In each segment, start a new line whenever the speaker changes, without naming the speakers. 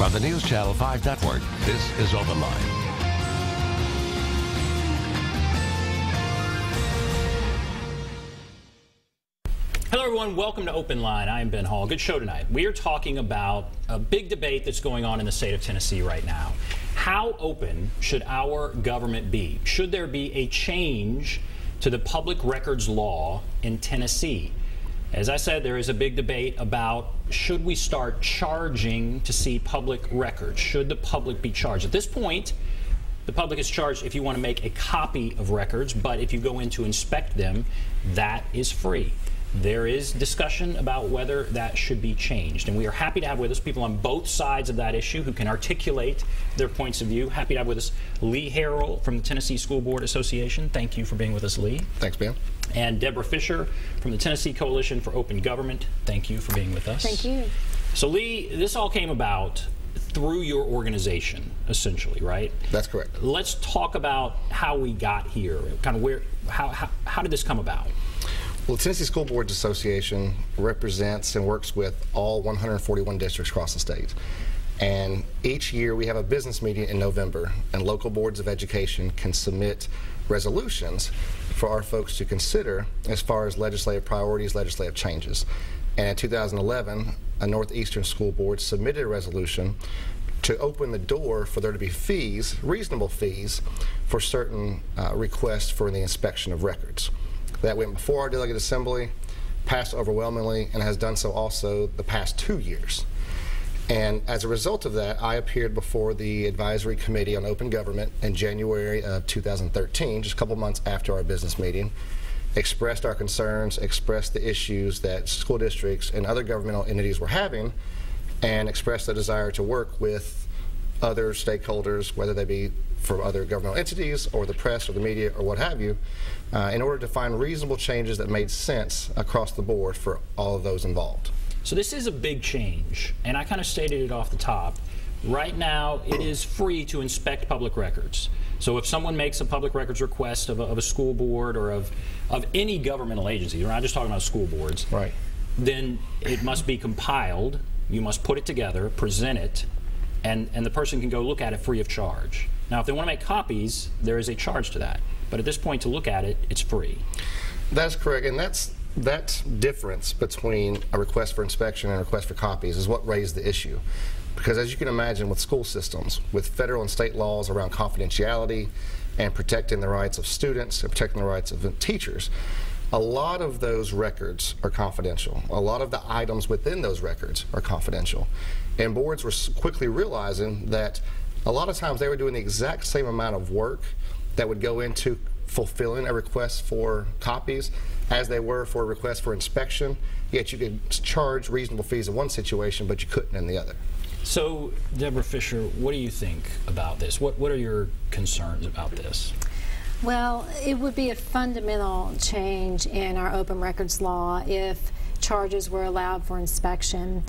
From the News Channel 5 Network, this is OpenLine.
Hello everyone, welcome to OpenLine. I am Ben Hall. Good show tonight. We are talking about a big debate that's going on in the state of Tennessee right now. How open should our government be? Should there be a change to the public records law in Tennessee? As I said, there is a big debate about should we start charging to see public records? Should the public be charged? At this point, the public is charged if you want to make a copy of records, but if you go in to inspect them, that is free. There is discussion about whether that should be changed, and we are happy to have with us people on both sides of that issue who can articulate their points of view. Happy to have with us Lee Harrell from the Tennessee School Board Association. Thank you for being with us, Lee.
Thanks, Ben.
And Deborah Fisher from the Tennessee Coalition for Open Government. Thank you for being with us.
Thank you.
So, Lee, this all came about through your organization, essentially, right?
That's correct.
Let's talk about how we got here, kind of where, how did this come about?
Well, the Tennessee School Boards Association represents and works with all 141 districts across the state. And each year we have a business meeting in November, and local boards of education can submit resolutions for our folks to consider as far as legislative priorities, legislative changes. And in 2011, a Northeastern School Board submitted a resolution to open the door for there to be fees, reasonable fees, for certain requests for the inspection of records. That went before our delegate assembly, passed overwhelmingly, and has done so also the past 2 years. And as a result of that, I appeared before the Advisory Committee on Open Government in January of 2013, just a couple months after our business meeting, expressed our concerns, expressed the issues that school districts and other governmental entities were having, and expressed the desire to work with other stakeholders, whether they be from other governmental entities or the press or the media or what have you, in order to find reasonable changes that made sense across the board for all of those involved.
So this is a big change, and I kind of stated it off the top. Right now, it is free to inspect public records. So if someone makes a public records request of a school board or of any governmental agency, we're not just talking about school boards,
right,
then it must be compiled, you must put it together, present it, and the person can go look at it free of charge. Now, if they want to make copies, there is a charge to that. But at this point, to look at it, it's free.
That's correct, and that difference between a request for inspection and a request for copies is what raised the issue. Because as you can imagine, with school systems, with federal and state laws around confidentiality and protecting the rights of students and protecting the rights of teachers, a lot of those records are confidential. A lot of the items within those records are confidential. And boards were quickly realizing that a lot of times they were doing the exact same amount of work that would go into fulfilling a request for copies as they were for a request for inspection, yet you could charge reasonable fees in one situation, but you couldn't in the other.
So, Deborah Fisher, what do you think about this? What are your concerns about this?
Well, it would be a fundamental change in our open records law if charges were allowed for inspection.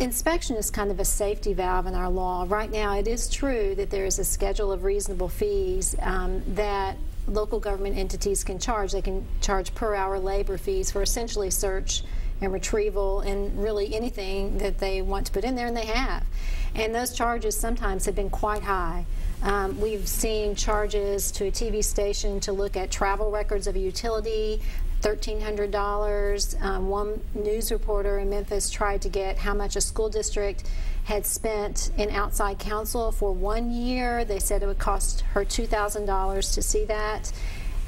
Inspection is kind of a safety valve in our law. Right now, it is true that there is a schedule of reasonable fees that local government entities can charge. They can charge per hour labor fees for essentially search and retrieval and really anything that they want to put in there, and they have. And those charges sometimes have been quite high. We've seen charges to a TV station to look at travel records of a utility, $1,300. One news reporter in Memphis tried to get how much a school district had spent in outside counsel for 1 year. They said it would cost her $2,000 to see that.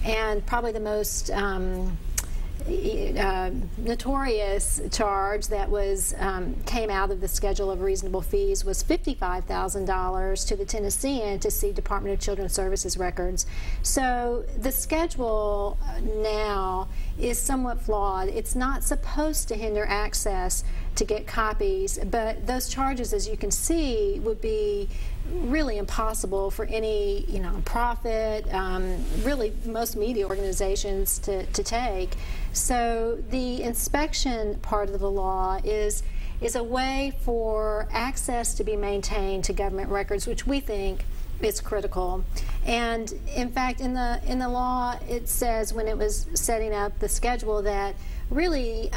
And probably the most notorious charge that was came out of the schedule of reasonable fees was $55,000 to the Tennessean to see Department of Children's Services records. So the schedule now is somewhat flawed. It's not supposed to hinder access to get copies, but those charges, as you can see, would be really impossible for any profit, really most media organizations to take. So the inspection part of the law is a way for access to be maintained to government records, which we think is critical. And in fact, in the law, it says when it was setting up the schedule that really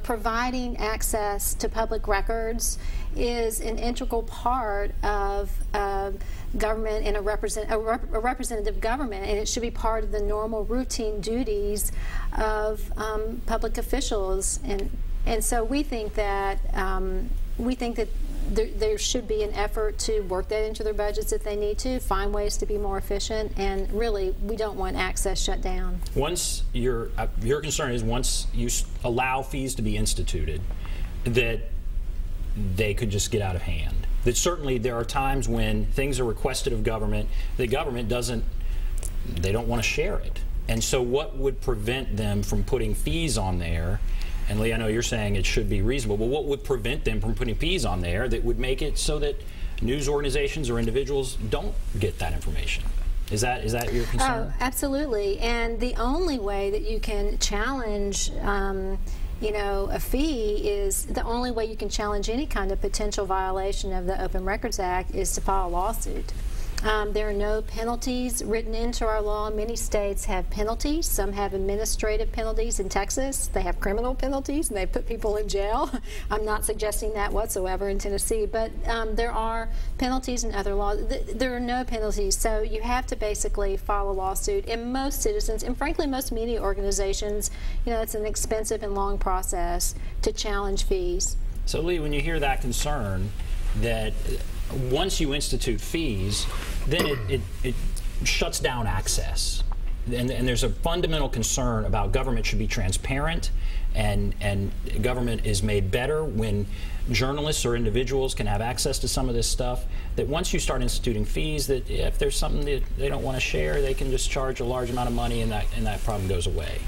providing access to public records is an integral part of government and a representative government, and it should be part of the normal routine duties of public officials. And so we think that there should be an effort to work that into their budgets if they need to, find ways to be more efficient, and really, we don't want access shut down.
Once your concern is once you allow fees to be instituted, that they could just get out of hand. That certainly there are times when things are requested of government, the government they don't want to share it. And so what would prevent them from putting fees on there? And Lee, I know you're saying it should be reasonable, but what would prevent them from putting fees on there that would make it so that news organizations or individuals don't get that information? Is that your concern?
Oh, absolutely. And the only way that you can challenge a fee is the only way you can challenge any kind of potential violation of the Open Records Act is to file a lawsuit. There are no penalties written into our law. Many states have penalties. Some have administrative penalties. In Texas, they have criminal penalties, and they put people in jail. I'm not suggesting that whatsoever in Tennessee, but there are penalties in other laws. There are no penalties, so you have to basically file a lawsuit. And most citizens, and frankly most media organizations, it's an expensive and long process to challenge fees.
So Lee, when you hear that concern that once you institute fees, then it shuts down access. And there's a fundamental concern about government should be transparent, and government is made better when journalists or individuals can have access to some of this stuff, that once you start instituting fees, that if there's something that they don't want to share, they can just charge a large amount of money and that problem goes away.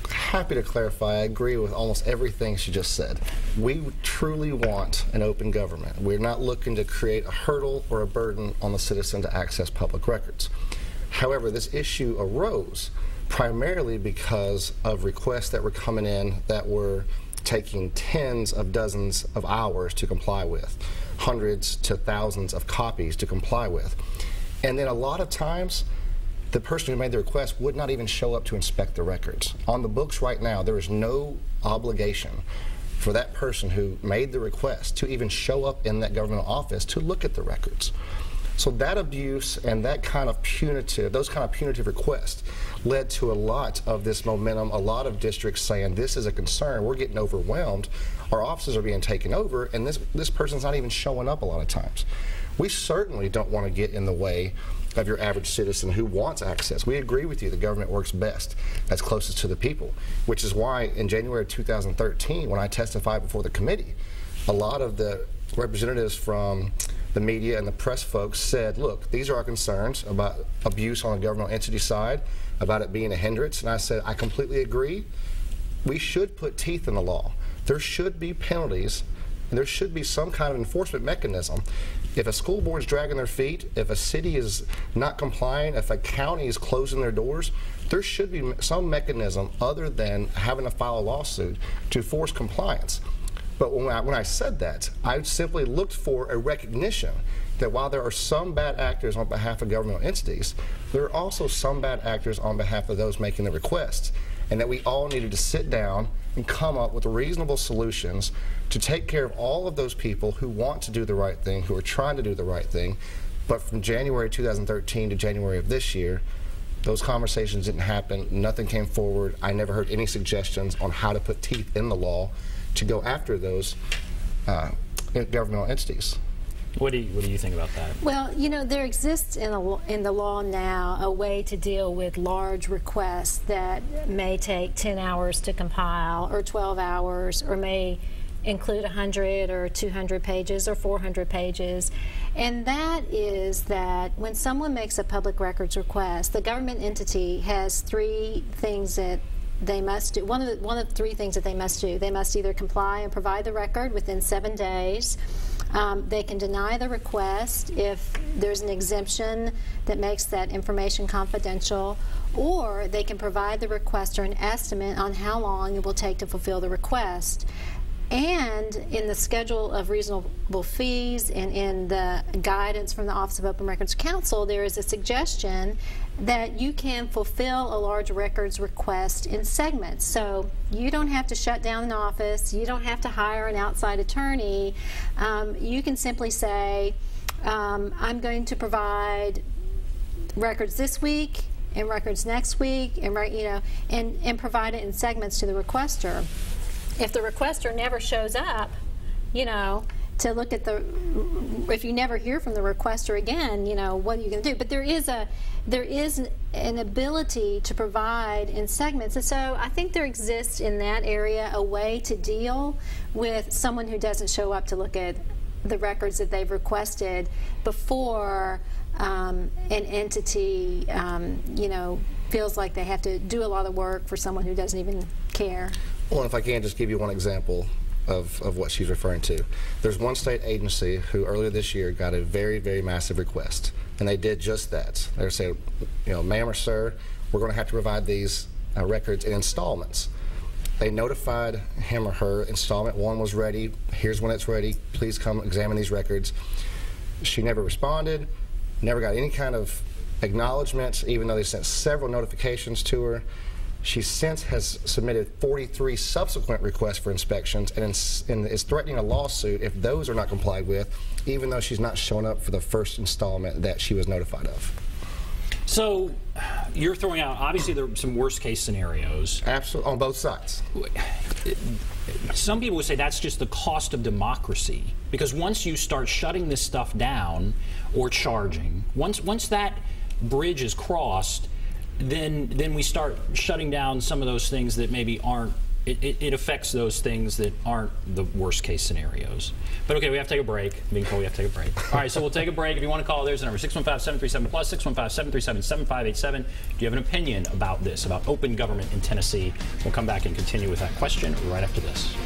Happy to clarify, I agree with almost everything she just said. We truly want an open government. We're not looking to create a hurdle or a burden on the citizen to access public records. However, this issue arose primarily because of requests that were coming in that were taking tens of dozens of hours to comply with, hundreds to thousands of copies to comply with. And then a lot of times, the person who made the request would not even show up to inspect the records. On the books right now, there is no obligation for that person who made the request to even show up in that government office to look at the records. So that abuse and those kind of punitive requests led to a lot of this momentum, a lot of districts saying this is a concern, we're getting overwhelmed, our offices are being taken over, and this person's not even showing up a lot of times. We certainly don't want to get in the way of your average citizen who wants access. We agree with you, the government works best as closest to the people, which is why in January of 2013, when I testified before the committee, a lot of the representatives from the media and the press folks said, look, these are our concerns about abuse on the governmental entity side, about it being a hindrance, and I said, I completely agree. We should put teeth in the law. There should be penalties, and there should be some kind of enforcement mechanism. If a school board is dragging their feet, if a city is not complying, if a county is closing their doors, there should be some mechanism other than having to file a lawsuit to force compliance. But when I said that, I simply looked for a recognition that while there are some bad actors on behalf of governmental entities, there are also some bad actors on behalf of those making the requests, and that we all needed to sit down and come up with reasonable solutions to take care of all of those people who want to do the right thing, who are trying to do the right thing. But from January 2013 to January of this year, those conversations didn't happen, nothing came forward. I never heard any suggestions on how to put teeth in the law to go after those governmental entities.
What do you think about that?
Well, there exists in the law now a way to deal with large requests that may take 10 hours to compile, or 12 hours, or may include 100 or 200 pages or 400 pages. And that is that when someone makes a public records request, the government entity has three things that they must do. One of the three things that they must do. They must either comply and provide the record within 7 days. They can deny the request if there's an exemption that makes that information confidential, or they can provide the requester an estimate on how long it will take to fulfill the request. And in the schedule of reasonable fees and in the guidance from the Office of Open Records Counsel, there is a suggestion that you can fulfill a large records request in segments. So you don't have to shut down an office, you don't have to hire an outside attorney. You can simply say, I'm going to provide records this week and records next week, and and provide it in segments to the requester. If the requester never shows up, to look at if you never hear from the requester again, what are you going to do? But there is an ability to provide in segments, and so I think there exists in that area a way to deal with someone who doesn't show up to look at the records that they've requested before an entity, feels like they have to do a lot of work for someone who doesn't even care.
Well, if I can just give you one example of what she's referring to. There's one state agency who earlier this year got a very, very massive request, and they did just that. They said, ma'am or sir, we're going to have to provide these records in installments. They notified him or her installment one was ready, here's when it's ready, please come examine these records. She never responded, never got any kind of acknowledgement, even though they sent several notifications to her. She since has submitted 43 subsequent requests for inspections and is threatening a lawsuit if those are not complied with, even though she's not shown up for the first installment that she was notified of.
So you're throwing out, obviously there are some worst case scenarios.
Absolutely, on both sides.
Some people would say that's just the cost of democracy, because once you start shutting this stuff down or charging, once that bridge is crossed, then we start shutting down some of those things that maybe aren't, it affects those things that aren't the worst case scenarios. But okay, we have to take a break. Being told we have to take a break. All right, so we'll take a break. If you want to call, there's the number, 615-737+, 615-737-7587. Do you have an opinion about this, about open government in Tennessee? We'll come back and continue with that question right after this.